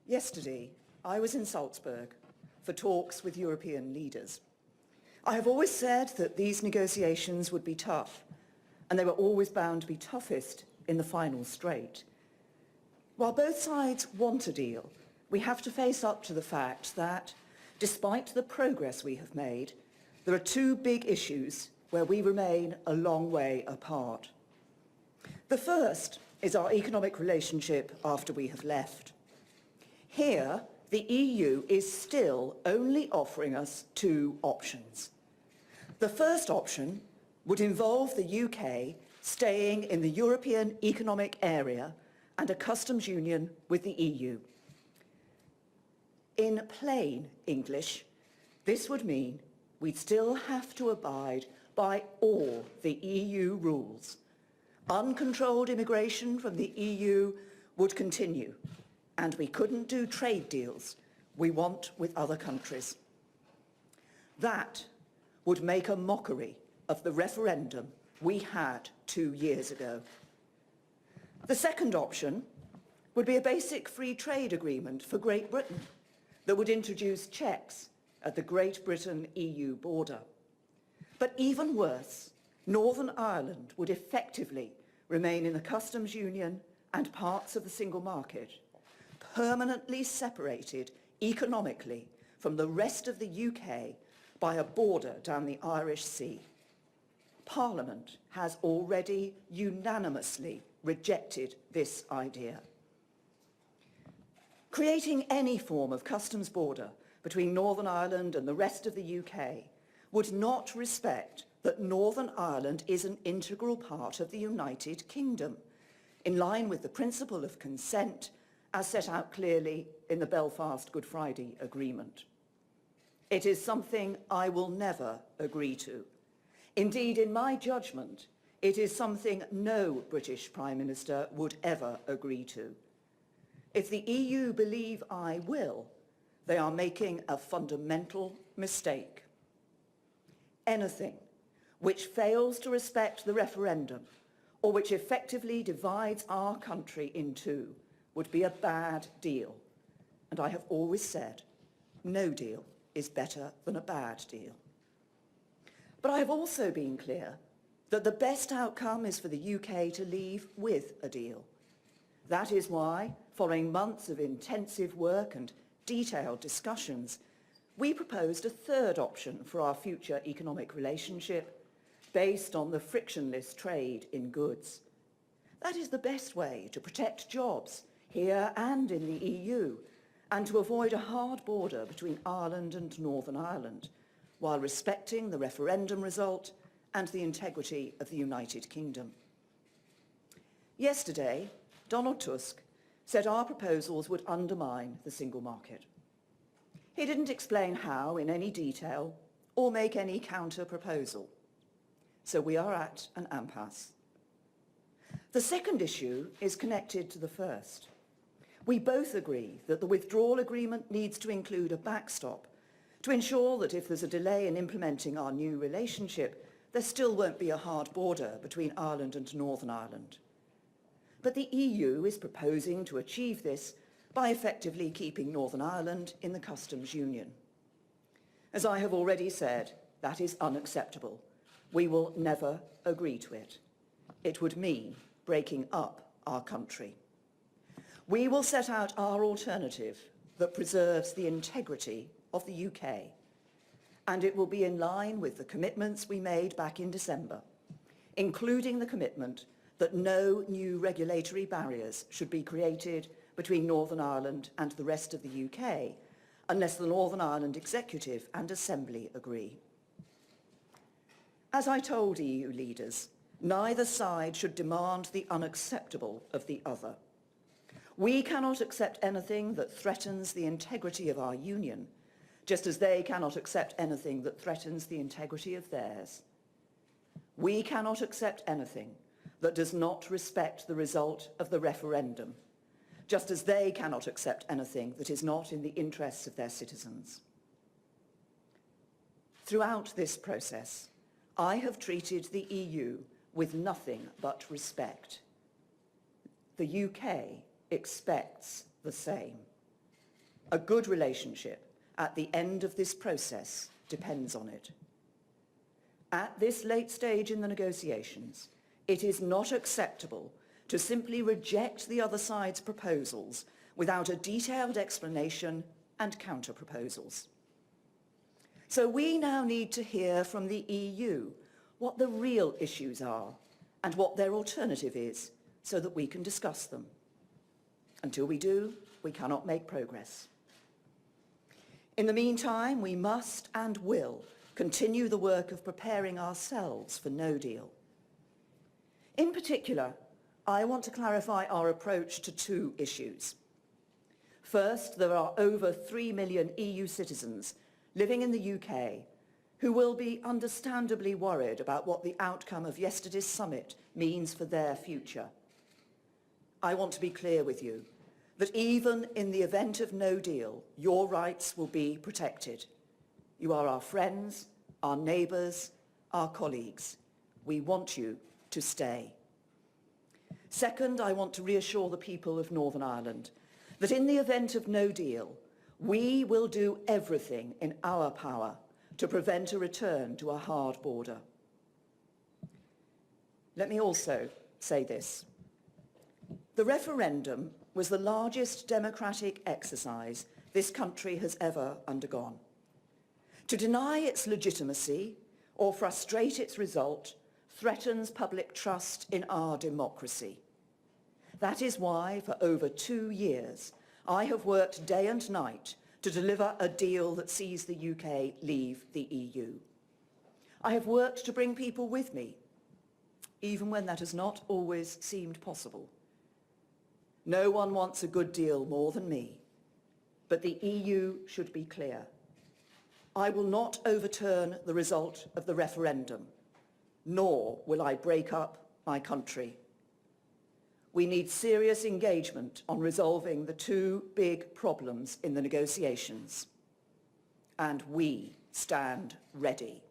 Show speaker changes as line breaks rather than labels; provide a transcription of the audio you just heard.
Yesterday, I was in Salzburg for talks with European leaders. I have always said that these negotiations would be tough, and they were always bound to be toughest in the final straight. While both sides want a deal, we have to face up to the fact that, despite the progress we have made, there are two big issues where we remain a long way apart. The first is our economic relationship after we have left. Here, the EU is still only offering us two options. The first option would involve the UK staying in the European Economic Area and a customs union with the EU. In plain English, this would mean we'd still have to abide by all the EU rules. Uncontrolled immigration from the EU would continue, and we couldn't do trade deals we want with other countries. That would make a mockery of the referendum we had 2 years ago. The second option would be a basic free trade agreement for Great Britain that would introduce checks at the Great Britain-EU border. But even worse, Northern Ireland would effectively remain in the customs union and parts of the single market, permanently separated economically from the rest of the UK by a border down the Irish Sea. Parliament has already unanimously rejected this idea. Creating any form of customs border between Northern Ireland and the rest of the UK would not respect that Northern Ireland is an integral part of the United Kingdom, in line with the principle of consent as set out clearly in the Belfast Good Friday Agreement. It is something I will never agree to. Indeed, in my judgment, it is something no British Prime Minister would ever agree to. If the EU believe I will, they are making a fundamental mistake. Anything which fails to respect the referendum or which effectively divides our country in two would be a bad deal. And I have always said, no deal is better than a bad deal. But I have also been clear that the best outcome is for the UK to leave with a deal. That is why, following months of intensive work and detailed discussions, we proposed a third option for our future economic relationship based on the frictionless trade in goods. That is the best way to protect jobs here and in the EU and to avoid a hard border between Ireland and Northern Ireland while respecting the referendum result and the integrity of the United Kingdom. Yesterday, Donald Tusk said our proposals would undermine the single market. He didn't explain how in any detail or make any counter-proposal. So we are at an impasse. The second issue is connected to the first. We both agree that the withdrawal agreement needs to include a backstop to ensure that if there's a delay in implementing our new relationship, there still won't be a hard border between Ireland and Northern Ireland. But the EU is proposing to achieve this by effectively keeping Northern Ireland in the customs union. As I have already said, that is unacceptable. We will never agree to it. It would mean breaking up our country. We will set out our alternative that preserves the integrity of the UK, and it will be in line with the commitments we made back in December, including the commitment that no new regulatory barriers should be created between Northern Ireland and the rest of the UK unless the Northern Ireland Executive and Assembly agree. As I told EU leaders, neither side should demand the unacceptable of the other. We cannot accept anything that threatens the integrity of our union, just as they cannot accept anything that threatens the integrity of theirs. We cannot accept anything that does not respect the result of the referendum, just as they cannot accept anything that is not in the interests of their citizens. Throughout this process, I have treated the EU with nothing but respect. The UK expects the same. A good relationship at the end of this process depends on it. At this late stage in the negotiations, it is not acceptable to simply reject the other side's proposals without a detailed explanation and counter-proposals. So we now need to hear from the EU what the real issues are and what their alternative is, so that we can discuss them. Until we do, we cannot make progress. In the meantime, we must and will continue the work of preparing ourselves for no deal. In particular, I want to clarify our approach to two issues. First, there are over 3 million EU citizens living in the UK who will be understandably worried about what the outcome of yesterday's summit means for their future. I want to be clear with you that even in the event of no deal, your rights will be protected. You are our friends, our neighbours, our colleagues. We want you to stay. Second, I want to reassure the people of Northern Ireland that in the event of no deal, we will do everything in our power to prevent a return to a hard border. Let me also say this. The referendum was the largest democratic exercise this country has ever undergone. To deny its legitimacy or frustrate its result threatens public trust in our democracy. That is why, for over 2 years, I have worked day and night to deliver a deal that sees the UK leave the EU. I have worked to bring people with me, even when that has not always seemed possible. No one wants a good deal more than me, but the EU should be clear. I will not overturn the result of the referendum, nor will I break up my country. We need serious engagement on resolving the two big problems in the negotiations, and we stand ready.